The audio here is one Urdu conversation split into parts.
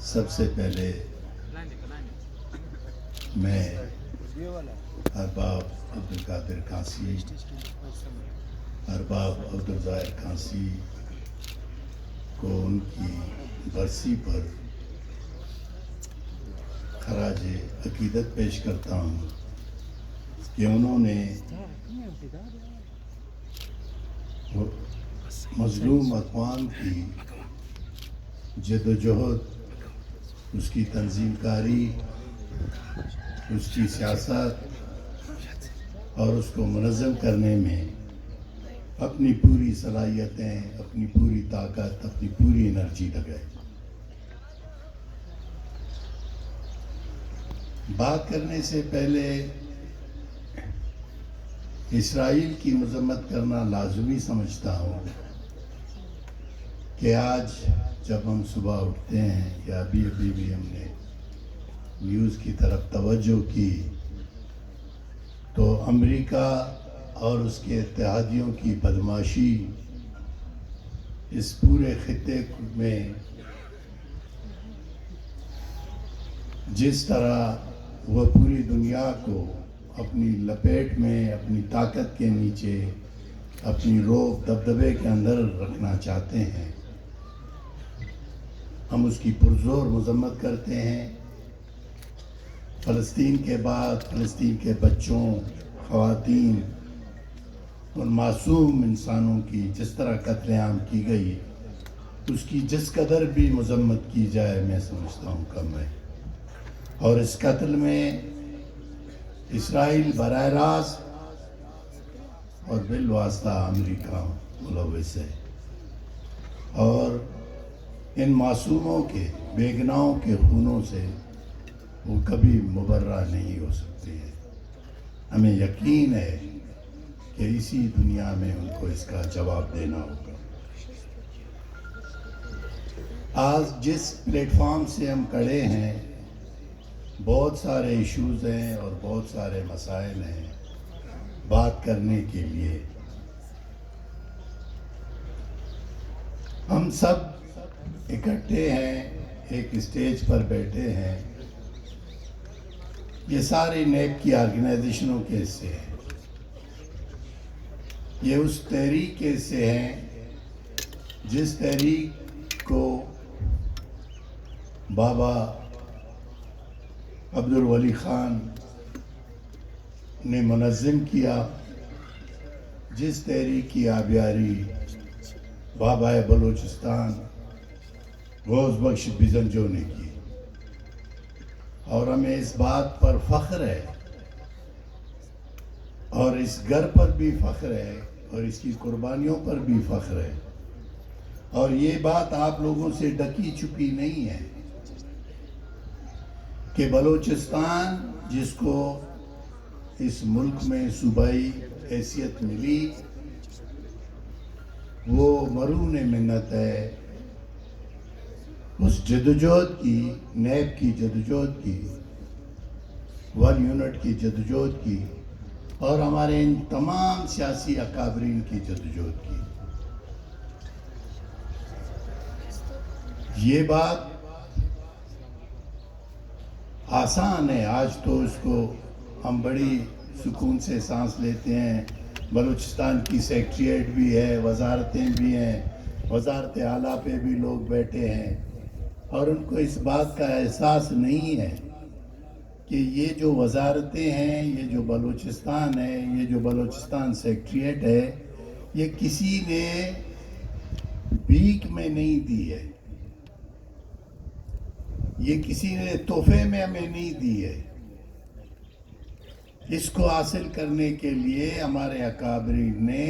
سب سے پہلے میں ارباب عبدالقادر کانسی، ارباب عبدالظاہر کانسی کو ان کی برسی پر خراج عقیدت پیش کرتا ہوں کہ انہوں نے مظلوم اقوام کی جد و جہد، اس کی تنظیم کاری، اس کی سیاست اور اس کو منظم کرنے میں اپنی پوری صلاحیتیں، اپنی پوری طاقت، اپنی پوری انرجی لگائے۔ بات کرنے سے پہلے اسرائیل کی مذمت کرنا لازمی سمجھتا ہوں کہ آج جب ہم صبح اٹھتے ہیں یا ابھی بھی ہم نے نیوز کی طرف توجہ کی تو امریکہ اور اس کے اتحادیوں کی بدماشی اس پورے خطے میں جس طرح وہ پوری دنیا کو اپنی لپیٹ میں، اپنی طاقت کے نیچے، اپنی روب دبدبے کے اندر رکھنا چاہتے ہیں، ہم اس کی پرزور مذمت کرتے ہیں۔ فلسطین کے بعد فلسطین کے بچوں، خواتین، ان معصوم انسانوں کی جس طرح قتل عام کی گئی، اس کی جس قدر بھی مذمت کی جائے میں سمجھتا ہوں کم ہے۔ اور اس قتل میں اسرائیل براہ راست اور بالواسطہ امریکہ ملوث ہے، اور ان معصوموں کے، بے گناہوں کے خونوں سے وہ کبھی مبرہ نہیں ہو سکتے ہیں۔ ہمیں یقین ہے کہ اسی دنیا میں ان کو اس کا جواب دینا ہوگا۔ آج جس پلیٹ فارم سے ہم کھڑے ہیں، بہت سارے ایشوز ہیں اور بہت سارے مسائل ہیں بات کرنے کے لیے۔ ہم سب اکٹھے ہیں، ایک اسٹیج پر بیٹھے ہیں، یہ ساری نیب کی آرگنائزیشنوں کے حصے ہیں، یہ اس تحریک کے حصے ہیں جس تحریک کو بابا عبدالولی خان نے منظم کیا، جس تحریک کی آبیاری بابا بلوچستان غوث بخش بزنجو نے کی، اور ہمیں اس بات پر فخر ہے اور اس گھر پر بھی فخر ہے اور اس کی قربانیوں پر بھی فخر ہے، اور یہ بات آپ لوگوں سے ڈکی چھپی نہیں ہے کہ بلوچستان جس کو اس ملک میں صوبائی حیثیت ملی، وہ مرہون منت ہے اس جدوجہد کی، نیب کی جدوجہد کی، ون یونٹ کی جدوجہد کی، اور ہمارے ان تمام سیاسی اکابرین کی جدوجہد کی۔ یہ بات آسان ہے، آج تو اس کو ہم بڑی سکون سے سانس لیتے ہیں۔ بلوچستان کی سیکٹریٹ بھی ہے، وزارتیں بھی ہیں، وزارت اعلیٰ پہ بھی لوگ بیٹھے ہیں، اور ان کو اس بات کا احساس نہیں ہے کہ یہ جو وزارتیں ہیں، یہ جو بلوچستان ہے، یہ جو بلوچستان سیکٹریٹ ہے، یہ کسی نے بھیک میں نہیں دی ہے، یہ کسی نے تحفے میں ہمیں نہیں دی ہے۔ اس کو حاصل کرنے کے لیے ہمارے اکابرین نے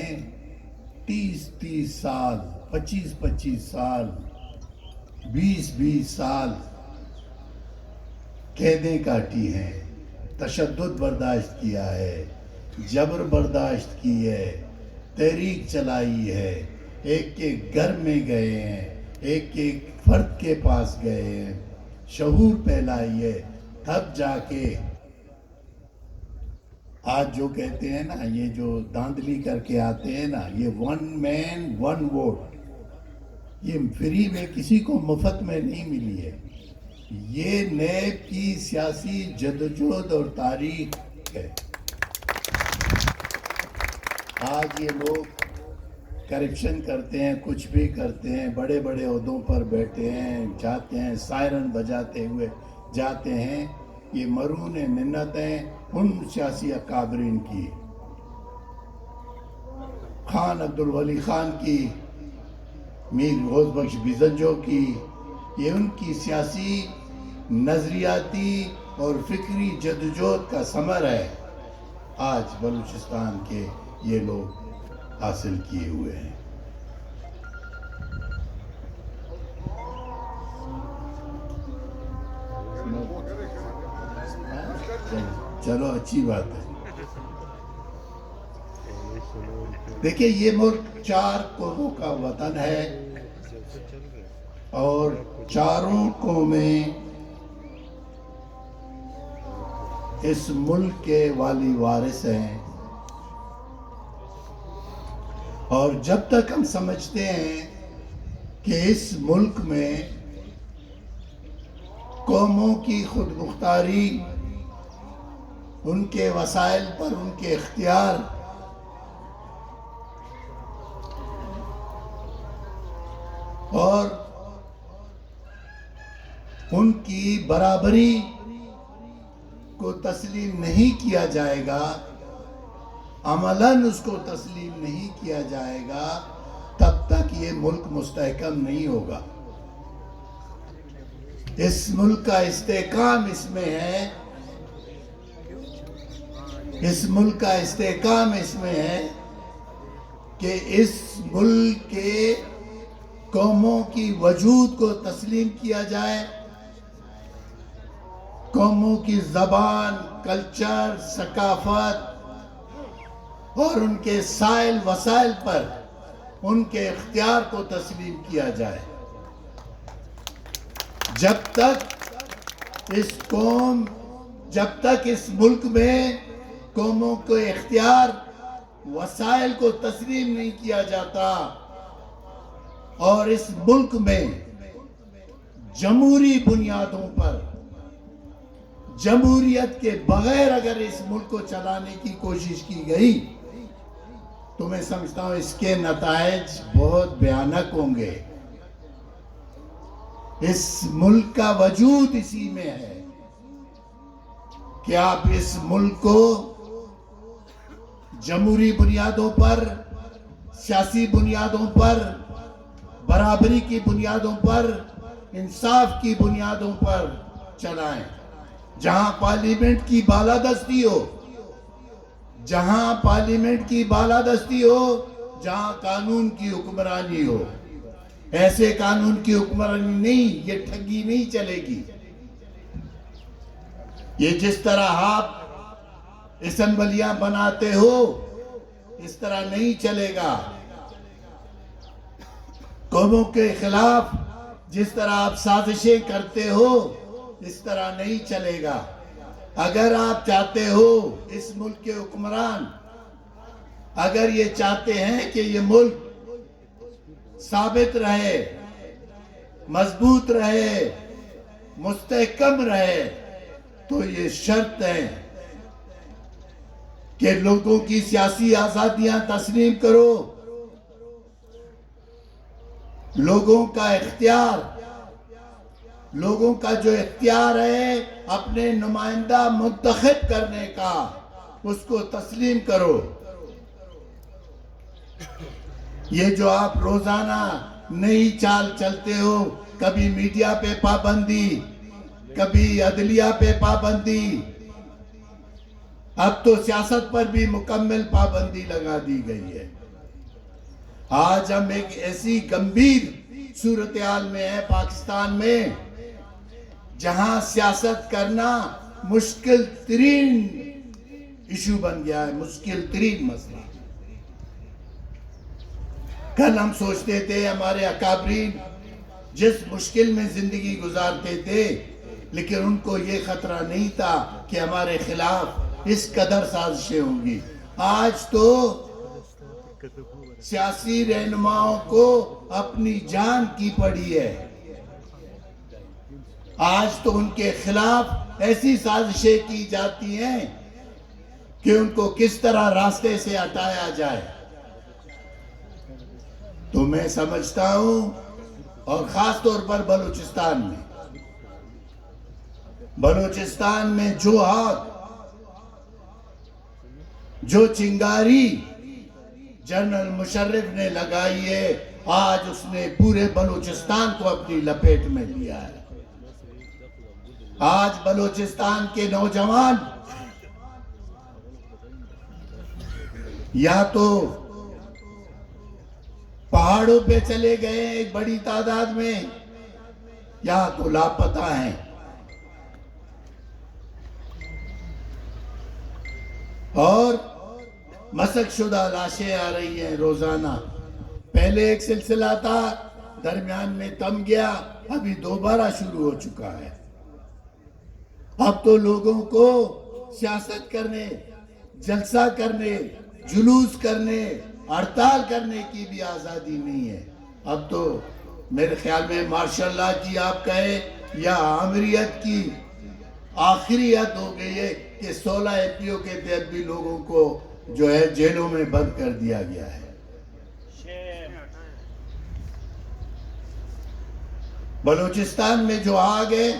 30 سال، 25 سال، 20 سال قیدیں کاٹی ہیں، تشدد برداشت کیا ہے، جبر برداشت کی ہے، تحریک چلائی ہے، ایک ایک گھر میں گئے ہیں، ایک ایک فرد کے پاس گئے ہیں، شعور پھیلائی ہے، تب جا کے آج جو کہتے ہیں نا، یہ جو دھاندلی کر کے آتے ہیں نا، یہ ون مین ون ووٹ، یہ فری میں کسی کو مفت میں نہیں ملی ہے. یہ نیب کی سیاسی جدوجہد اور تاریخ ہے. آج یہ لوگ کرپشن کرتے ہیں، کچھ بھی کرتے ہیں، بڑے بڑے عہدوں پر بیٹھے ہیں، جاتے ہیں سائرن بجاتے ہوئے جاتے ہیں. یہ مرہون منتیں ان سیاسی اکابرین کی، خان عبدالولی خان کی، میر غوث بخش بیزنجو کی، یہ ان کی سیاسی نظریاتی اور فکری جدوجہد کا ثمر ہے آج بلوچستان کے یہ لوگ حاصل کیے ہوئے ہیں. چلو اچھی بات ہے. دیکھیں یہ ملک 4 قوموں کا وطن ہے اور چاروں قومیں اس ملک کے والی وارث ہیں. اور جب تک ہم سمجھتے ہیں کہ اس ملک میں قوموں کی خود مختاری، ان کے وسائل پر ان کے اختیار اور ان کی برابری کو تسلیم نہیں کیا جائے گا، عملاً اس کو تسلیم نہیں کیا جائے گا، تب تک یہ ملک مستحکم نہیں ہوگا. اس ملک کا استحکام اس میں ہے، اس ملک کا استحکام اس میں ہے کہ اس ملک کے قوموں کی وجود کو تسلیم کیا جائے، قوموں کی زبان، کلچر، ثقافت اور ان کے سائل وسائل پر ان کے اختیار کو تسلیم کیا جائے. جب تک اس ملک میں قوموں کو اختیار، وسائل کو تسلیم نہیں کیا جاتا اور اس ملک میں جمہوری بنیادوں پر، جمہوریت کے بغیر اگر اس ملک کو چلانے کی کوشش کی گئی تو میں سمجھتا ہوں اس کے نتائج بہت بھیانک ہوں گے. اس ملک کا وجود اسی میں ہے کہ آپ اس ملک کو جمہوری بنیادوں پر، سیاسی بنیادوں پر، برابری کی بنیادوں پر، انصاف کی بنیادوں پر چلائیں. جہاں پارلیمنٹ کی بالادستی ہو، جہاں پارلیمنٹ کی بالادستی ہو، جہاں قانون کی حکمرانی ہو. ایسے قانون کی حکمرانی نہیں، یہ ٹھگی نہیں چلے گی. یہ جس طرح آپ اسمبلیاں بناتے ہو اس طرح نہیں چلے گا. قوموں کے خلاف جس طرح آپ سازشیں کرتے ہو اس طرح نہیں چلے گا. اگر آپ چاہتے ہو اس ملک کے حکمران اگر یہ چاہتے ہیں کہ یہ ملک ثابت رہے، مضبوط رہے، مستحکم رہے، تو یہ شرط ہے کہ لوگوں کی سیاسی آزادیاں تسلیم کرو، لوگوں کا اختیار، لوگوں کا جو اختیار ہے اپنے نمائندہ منتخب کرنے کا، اس کو تسلیم کرو. یہ جو آپ روزانہ نئی چال چلتے ہو، کبھی میڈیا پہ پابندی، کبھی عدلیہ پہ پابندی، اب تو سیاست پر بھی مکمل پابندی لگا دی گئی ہے. آج ہم ایک ایسی گمبھیر صورتحال میں ہے پاکستان میں جہاں سیاست کرنا مشکل ترین ایشو بن گیا ہے، مشکل ترین مسئلہ. کل ہم سوچتے تھے ہمارے اکابرین جس مشکل میں زندگی گزارتے تھے لیکن ان کو یہ خطرہ نہیں تھا کہ ہمارے خلاف اس قدر سازشیں ہوں گی. آج تو سیاسی رہنماؤں کو اپنی جان کی پڑی ہے. آج تو ان کے خلاف ایسی سازشیں کی جاتی ہیں کہ ان کو کس طرح راستے سے ہٹایا جائے. تو میں سمجھتا ہوں، اور خاص طور پر بلوچستان میں جو آگ، جو چنگاری جنرل مشرف نے لگائی ہے، آج اس نے پورے بلوچستان کو اپنی لپیٹ میں لیا ہے. آج بلوچستان کے نوجوان یا تو پہاڑوں پہ چلے گئے ہیں ایک بڑی تعداد میں، یا تو لاپتہ ہیں. اور مسخ شدہ لاشیں آ رہی ہیں روزانہ. پہلے ایک سلسلہ تھا، درمیان میں تھم گیا، ابھی دوبارہ شروع ہو چکا ہے. اب تو لوگوں کو سیاست کرنے، جلسہ کرنے، جلوس کرنے، ہڑتال کرنے کی بھی آزادی نہیں ہے. اب تو میرے خیال میں مارشل لا کی آپ کہیں یا آمریت کی آخری حد ہو گئی ہے کہ 16 APO کے تحت بھی لوگوں کو جو ہے جیلوں میں بند کر دیا گیا ہے. بلوچستان میں جو آگ ہے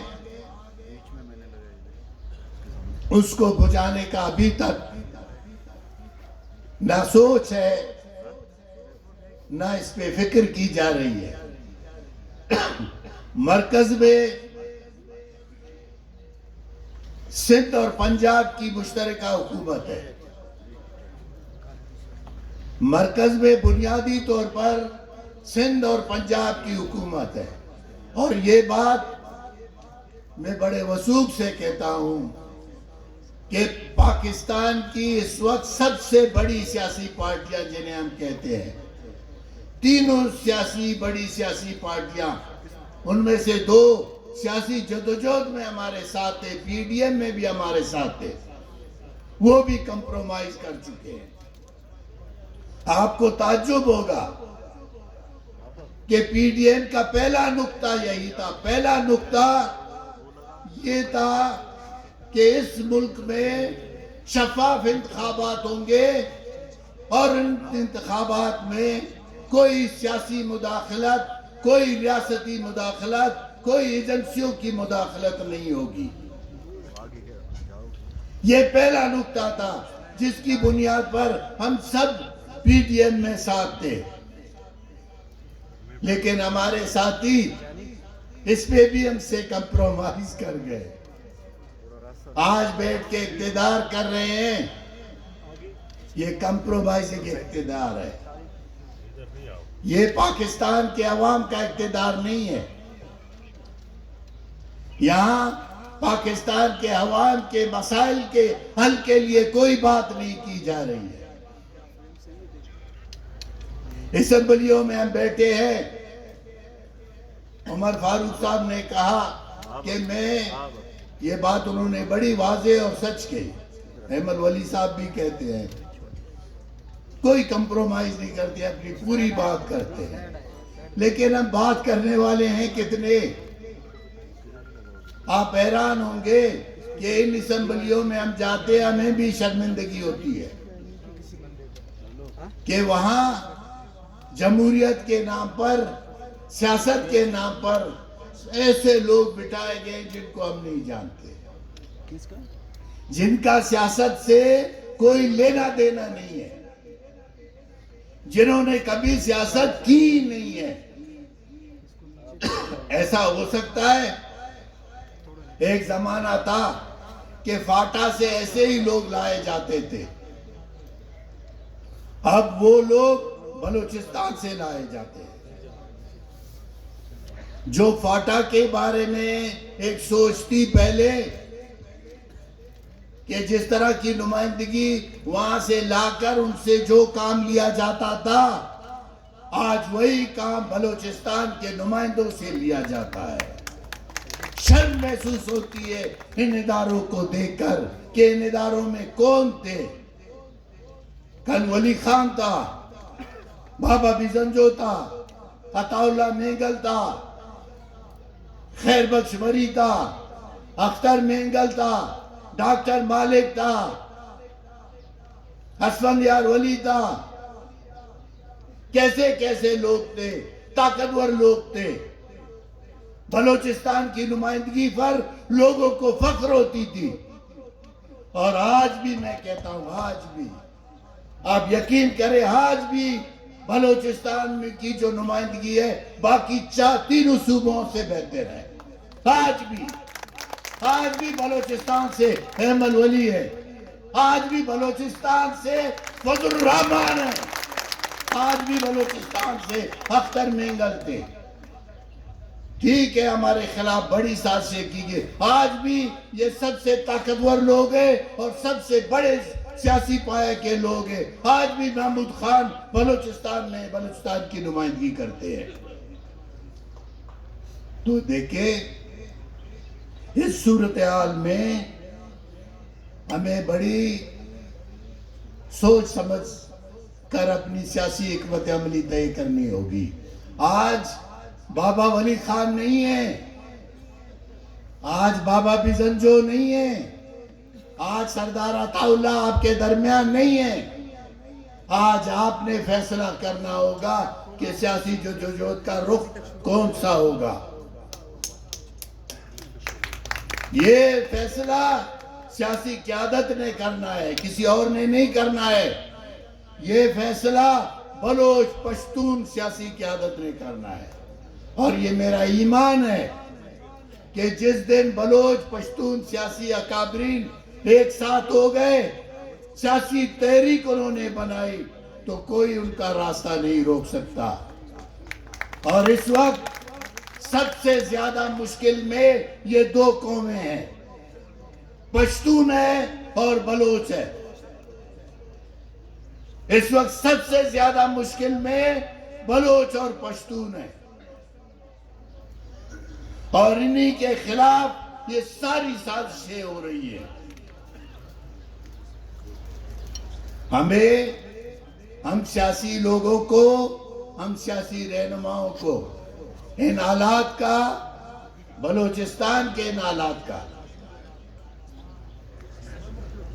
اس کو بجھانے کا ابھی تک نہ سوچ ہے، نہ اس پہ فکر کی جا رہی ہے. مرکز میں سندھ اور پنجاب کی مشترکہ حکومت ہے. مرکز میں بنیادی طور پر سندھ اور پنجاب کی حکومت ہے. اور یہ بات میں بڑے وثوق سے کہتا ہوں کہ پاکستان کی اس وقت سب سے بڑی سیاسی پارٹیاں جنہیں ہم کہتے ہیں، تینوں بڑی سیاسی پارٹیاں، ان میں سے 2 سیاسی جدوجہد میں ہمارے ساتھ تھے، PDM میں بھی ہمارے ساتھ تھے، وہ بھی کمپرومائز کر چکے ہیں. آپ کو تعجب ہوگا کہ PDM کا پہلا نقطہ یہی تھا. پہلا نقطہ یہ تھا کہ اس ملک میں شفاف انتخابات ہوں گے اور ان انتخابات میں کوئی سیاسی مداخلت، کوئی ریاستی مداخلت، کوئی ایجنسیوں کی مداخلت نہیں ہوگی. یہ پہلا نقطہ تھا جس کی بنیاد پر ہم سب PDM میں ساتھ تھے. لیکن ہمارے ساتھی اس پہ بھی ہم سے کمپرومائز کر گئے. آج بیٹھ کے اقتدار کر رہے ہیں، یہ کمپرومائزنگ اقتدار ہے. یہ پاکستان کے عوام کا اقتدار نہیں ہے. یہاں پاکستان کے عوام کے مسائل کے حل کے لیے کوئی بات نہیں کی جا رہی ہے. اسمبلیوں میں ہم بیٹھے ہیں، عمر فاروق صاحب نے کہا کہ یہ بات انہوں نے بڑی واضح اور سچ کہی، احمد ولی صاحب بھی کہتے ہیں، کوئی کمپرومائز نہیں کرتے، اپنی پوری بات کرتے ہیں. لیکن ہم بات کرنے والے ہیں کتنے؟ آپ حیران ہوں گے کہ ان اسمبلیوں میں ہم جاتے ہیں، ہمیں بھی شرمندگی ہوتی ہے کہ وہاں جمہوریت کے نام پر، سیاست کے نام پر ایسے لوگ بٹھائے گئے جن کو ہم نہیں جانتے، جن کا سیاست سے کوئی لینا دینا نہیں ہے، جنہوں نے کبھی سیاست کی نہیں ہے. ایسا ہو سکتا ہے؟ ایک زمانہ تھا کہ فاٹا سے ایسے ہی لوگ لائے جاتے تھے، اب وہ لوگ بلوچستان سے لائے جاتے ہیں. جو فاٹا کے بارے میں ایک سوچ تھی پہلے کہ جس طرح کی نمائندگی وہاں سے لا کر ان سے جو کام لیا جاتا تھا، آج وہی کام بلوچستان کے نمائندوں سے لیا جاتا ہے. شرم محسوس ہوتی ہے ان اداروں کو دیکھ کر کہ ان اداروں میں کون تھے. کل ولی خان تھا، بابا بیزنجو تھا، عطا اللہ مینگل تھا، خیر بخش وری تھا، اختر مینگل تھا، ڈاکٹر مالک تھا، اسفندیار ولی تھا، کیسے کیسے لوگ تھے، طاقتور لوگ تھے. بلوچستان کی نمائندگی پر لوگوں کو فخر ہوتی تھی. اور آج بھی میں کہتا ہوں، آج بھی آپ یقین کریں، آج بھی بلوچستان میں کی جو نمائندگی ہے باقی تینوں صوبوں سے بہتر ہے. آج بھی بلوچستان سے احمد ولی ہے، آج بھی بلوچستان سے فضل الرحمان ہے، آج بھی بلوچستان سے اختر مینگل تھے. ٹھیک ہے ہمارے خلاف بڑی سازشیں کی گئی، آج بھی یہ سب سے طاقتور لوگ ہیں اور سب سے بڑے سیاسی پایہ کے لوگ ہیں. آج بھی محمود خان بلوچستان میں بلوچستان کی نمائندگی کرتے ہیں. تو دیکھیں اس صورتحال میں ہمیں بڑی سوچ سمجھ کر اپنی سیاسی حکمت عملی طے کرنی ہوگی. آج بابا ولی خان نہیں ہے، آج بابا بیزنجو نہیں ہے، آج سردار عطا اللہ آپ کے درمیان نہیں ہے. آج آپ نے فیصلہ کرنا ہوگا کہ سیاسی جدوجہد کا رخ کون سا ہوگا. یہ فیصلہ سیاسی قیادت نے کرنا ہے، کسی اور نے نہیں کرنا ہے. یہ فیصلہ بلوچ پشتون سیاسی قیادت نے کرنا ہے. اور یہ میرا ایمان ہے کہ جس دن بلوچ پشتون سیاسی اکابرین ایک ساتھ ہو گئے، سیاسی تحریک انہوں نے بنائی، تو کوئی ان کا راستہ نہیں روک سکتا. اور اس وقت سب سے زیادہ مشکل میں یہ دو قومیں ہیں، پشتون ہے اور بلوچ ہے. اس وقت سب سے زیادہ مشکل میں بلوچ اور پشتون ہے، اور انہی کے خلاف یہ ساری سازشیں ہو رہی ہیں. ہم سیاسی لوگوں کو، ہم سیاسی رہنماؤں کو ان حالات کا، بلوچستان کے ان حالات کا،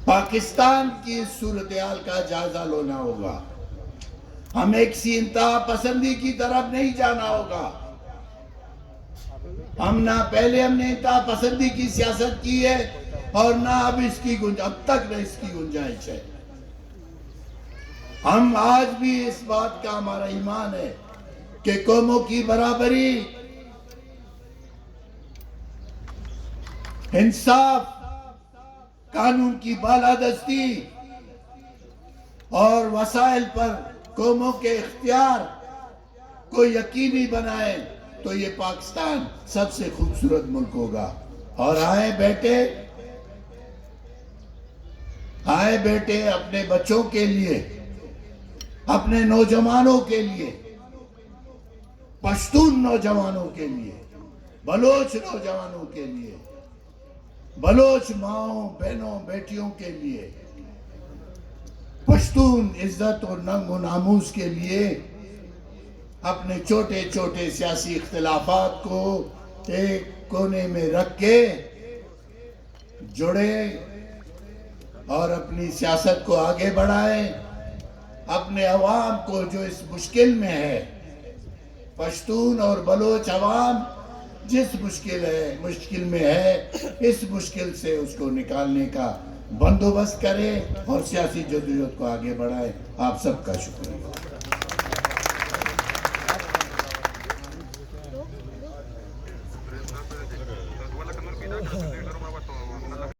پاکستان کی صورتحال کا جائزہ لینا ہوگا. ہمیں کسی انتہا پسندی کی طرف نہیں جانا ہوگا. ہم نے انتہا پسندی کی سیاست کی ہے اور نہ اب تک نہ اس کی گنجائش ہے. ہم آج بھی اس بات کا ہمارا ایمان ہے کہ قوموں کی برابری، انصاف، قانون کی بالادستی اور وسائل پر قوموں کے اختیار کو یقینی بنائیں تو یہ پاکستان سب سے خوبصورت ملک ہوگا. اور آئے بیٹے اپنے بچوں کے لیے، اپنے نوجوانوں کے لیے، پشتون نوجوانوں کے لیے، بلوچ نوجوانوں کے لیے، بلوچ ماؤں بہنوں بیٹیوں کے لیے، پشتون عزت اور ننگ و ناموس کے لیے اپنے چھوٹے چھوٹے سیاسی اختلافات کو ایک کونے میں رکھ کے جڑے اور اپنی سیاست کو آگے بڑھائیں. اپنے عوام کو جو اس مشکل میں ہے، پشتون اور بلوچ عوام جس مشکل میں ہے، اس مشکل سے اس کو نکالنے کا بندوبست کرے اور سیاسی جدوجہد کو آگے بڑھائے. آپ سب کا شکریہ.